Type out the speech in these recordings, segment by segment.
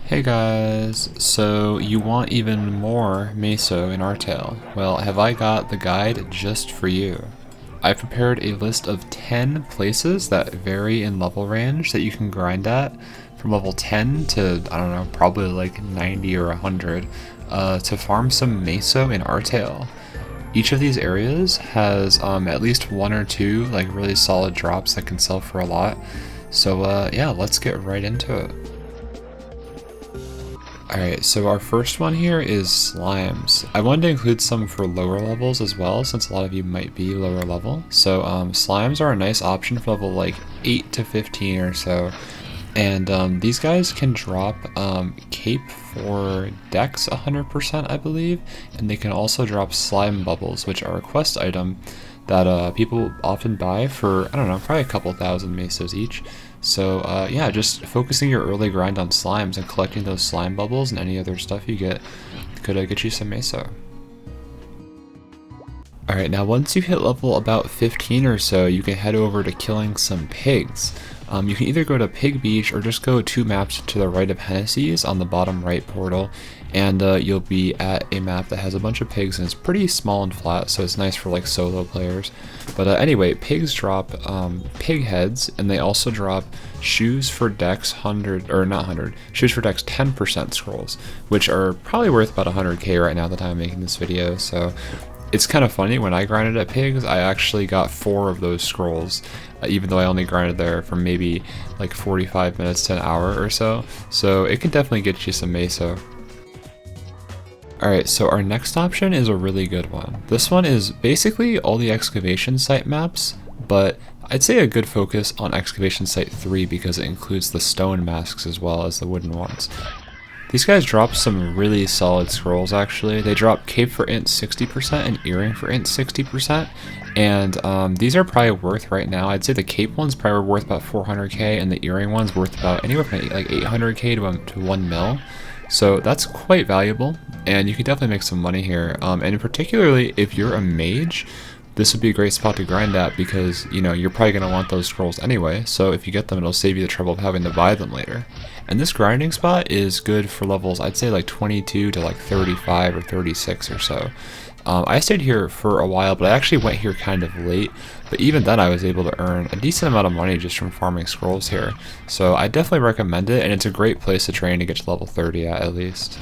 Hey guys, so you want even more MESO in Artale? Well, have I got the guide just for you. I've prepared a list of 10 places that vary in level range that you can grind at from level 10 to, I don't know, probably like 90 or 100 to farm some MESO in Artale. Each of these areas has at least one or two like really solid drops that can sell for a lot. So yeah, let's get right into it. Alright, so our first one here is slimes. I wanted to include some for lower levels as well, since a lot of you might be lower level. So slimes are a nice option for level like 8 to 15 or so. And these guys can drop cape for dex 100%, I believe. And they can also drop slime bubbles, which are a quest item that people often buy for, I don't know, probably a couple thousand mesos each. So yeah, just focusing your early grind on slimes and collecting those slime bubbles and any other stuff you get could get you some meso. Alright, now once you hit level about 15 or so, you can head over to killing some pigs. You can either go to Pig Beach or just go 2 maps to the right of Hennessy's on the bottom right portal, and you'll be at a map that has a bunch of pigs and it's pretty small and flat, so it's nice for like solo players. But anyway, pigs drop pig heads, and they also drop shoes for dex 100, or not 100, shoes for dex 10% scrolls, which are probably worth about 100k right now at the time of making this video. So it's kind of funny, when I grinded at pigs, I actually got 4 of those scrolls, even though I only grinded there for maybe like 45 minutes to an hour or so. So it can definitely get you some meso. Alright, so our next option is a really good one. This one is basically all the excavation site maps, but I'd say a good focus on excavation site 3 because it includes the stone masks as well as the wooden ones. These guys drop some really solid scrolls actually. They drop cape for int 60% and earring for int 60%, and these are probably worth right now. I'd say the cape one's probably worth about 400k and the earring one's worth about anywhere from like 800k to 1 mil. So that's quite valuable, and you can definitely make some money here. And particularly if you're a mage, this would be a great spot to grind at because, you know, you're probably going to want those scrolls anyway, so if you get them, it'll save you the trouble of having to buy them later. And this grinding spot is good for levels, I'd say like 22 to like 35 or 36 or so. I stayed here for a while, but I actually went here kind of late, but even then I was able to earn a decent amount of money just from farming scrolls here. So I definitely recommend it, and it's a great place to train to get to level 30 at least.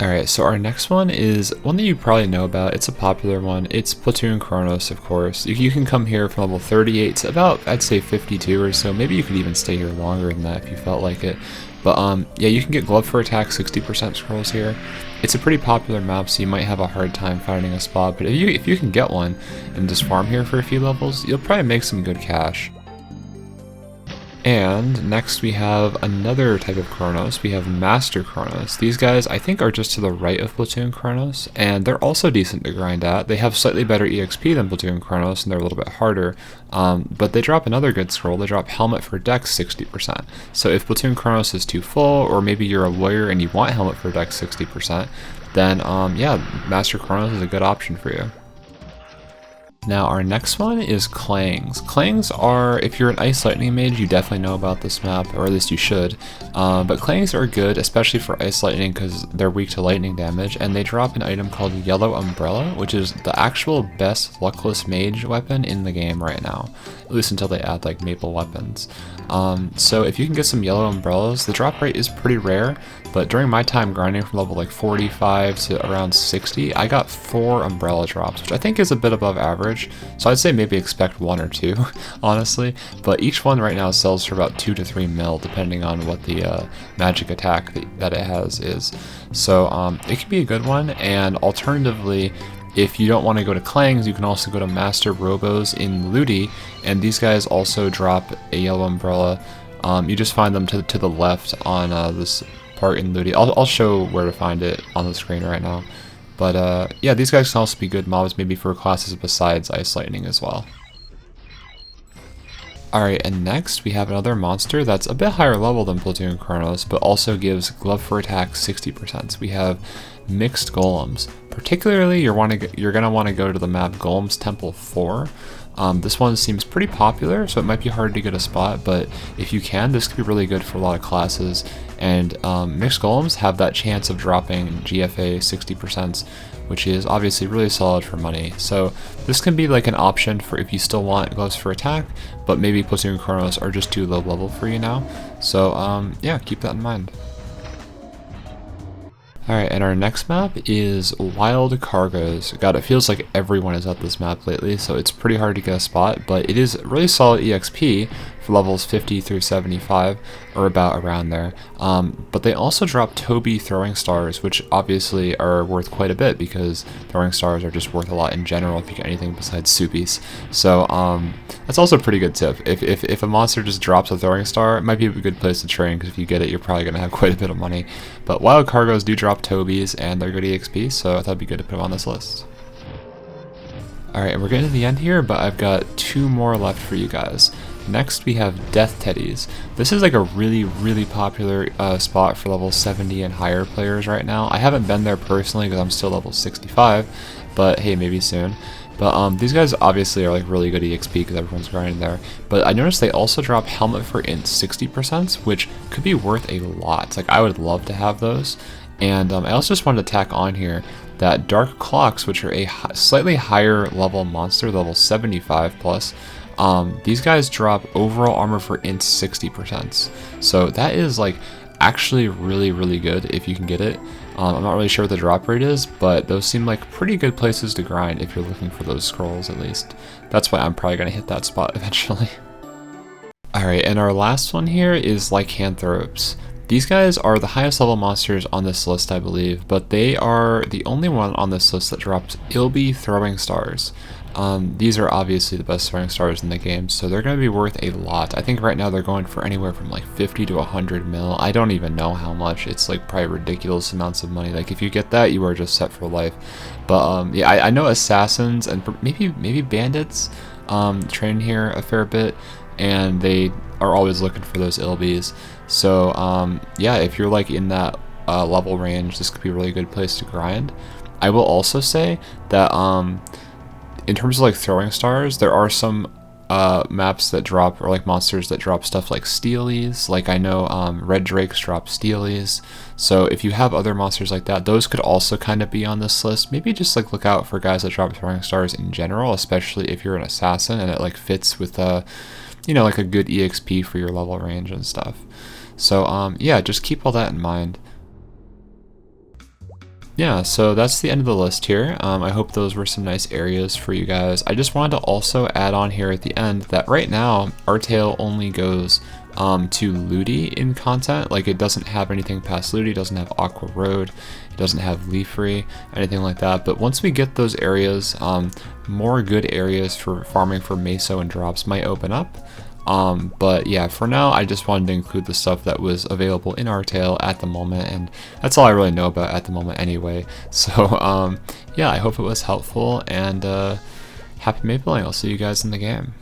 Alright, so our next one is one that you probably know about. It's a popular one. It's Platoon Chronos, of course. You can come here from level 38 to about, I'd say 52 or so. Maybe you could even stay here longer than that if you felt like it. But yeah, you can get Glove for Attack 60% scrolls here. It's a pretty popular map, so you might have a hard time finding a spot. But if you can get one and just farm here for a few levels, you'll probably make some good cash. And next we have another type of Chronos. We have Master Chronos. These guys I think are just to the right of Platoon Chronos, and they're also decent to grind at. They have slightly better EXP than Platoon Chronos, and they're a little bit harder, but they drop another good scroll. They drop Helmet for Dex 60%. So if Platoon Chronos is too full, or maybe you're a warrior and you want Helmet for Dex 60%, then yeah, Master Chronos is a good option for you. Now our next one is Clangs. Clangs are, if you're an Ice Lightning mage, you definitely know about this map, or at least you should. But Clangs are good, especially for Ice Lightning because they're weak to lightning damage, and they drop an item called Yellow Umbrella, which is the actual best luckless mage weapon in the game right now, at least until they add like maple weapons. So if you can get some Yellow Umbrellas, the drop rate is pretty rare, but during my time grinding from level like 45 to around 60, I got 4 Umbrella drops, which I think is a bit above average. So I'd say maybe expect 1 or 2, honestly. But each one right now sells for about 2 to 3 mil, depending on what the magic attack that it has is. So it can be a good one, and alternatively, if you don't want to go to Clangs, you can also go to Master Robos in Ludi, and these guys also drop a Yellow Umbrella. You just find them to the left on this part in Ludi. I'll show where to find it on the screen right now. But yeah, these guys can also be good mobs maybe for classes besides Ice Lightning as well. Alright, and next we have another monster that's a bit higher level than Platoon Chronos, but also gives Glove for Attack 60%. So we have Mixed Golems. Particularly, you're going to want to go to the map Golems Temple 4. This one seems pretty popular, so it might be hard to get a spot, but if you can, this could be really good for a lot of classes. And mixed golems have that chance of dropping GFA 60%, which is obviously really solid for money. So this can be like an option for if you still want gloves for attack, but maybe Platoon Chronos are just too low level for you now. So yeah, keep that in mind. Alright, and our next map is Wild Cargoes. God, it feels like everyone is at this map lately, so it's pretty hard to get a spot, but it is really solid EXP for levels 50 through 75, or about around there. But they also drop Toby throwing stars, which obviously are worth quite a bit, because throwing stars are just worth a lot in general if you get anything besides soupies. So that's also a pretty good tip. If a monster just drops a throwing star, it might be a good place to train, because if you get it, you're probably going to have quite a bit of money. But Wild Cargoes do drop Tobies, and they're good EXP, so I thought it'd be good to put them on this list. Alright, and we're getting to the end here, but I've got 2 more left for you guys. Next, we have Death Teddies. This is like a really popular spot for level 70 and higher players right now. I haven't been there personally because I'm still level 65, but hey, maybe soon. But these guys obviously are like really good EXP because everyone's grinding there. But I noticed they also drop Helmet for Int 60%, which could be worth a lot. Like, I would love to have those. And I also just wanted to tack on here that Dark Clocks, which are a slightly higher level monster, level 75 plus, these guys drop overall armor for Int 60%. So that is like actually really good if you can get it. I'm not really sure what the drop rate is, but those seem like pretty good places to grind if you're looking for those scrolls at least. That's why I'm probably going to hit that spot eventually. Alright, and our last one here is Lycanthropes. These guys are the highest level monsters on this list, I believe, but they are the only one on this list that drops Ilby throwing stars. These are obviously the best throwing stars in the game, so they're going to be worth a lot. I think right now they're going for anywhere from like 50 to 100 mil. I don't even know how much. It's like probably ridiculous amounts of money. Like, if you get that, you are just set for life. But yeah, I know assassins and maybe bandits train here a fair bit, and they are always looking for those Ilbys. So yeah, if you're like in that level range, this could be a really good place to grind. I will also say that in terms of like throwing stars, there are some maps that drop, or like monsters that drop stuff like Steelies. Like, I know Red Drakes drop Steelies. So if you have other monsters like that, those could also kind of be on this list. Maybe just like look out for guys that drop throwing stars in general, especially if you're an assassin and it like fits with you know, like a good EXP for your level range and stuff. So yeah, just keep all that in mind. Yeah, so that's the end of the list here. I hope those were some nice areas for you guys. I just wanted to also add on here at the end that right now, Artale only goes to Ludi in content. Like, it doesn't have anything past Ludi, doesn't have Aqua Road, it doesn't have Leafree, anything like that. But once we get those areas, more good areas for farming for Meso and drops might open up. But yeah, for now, I just wanted to include the stuff that was available in Artale at the moment, and that's all I really know about at the moment anyway. So yeah, I hope it was helpful, and happy mapling. I'll see you guys in the game.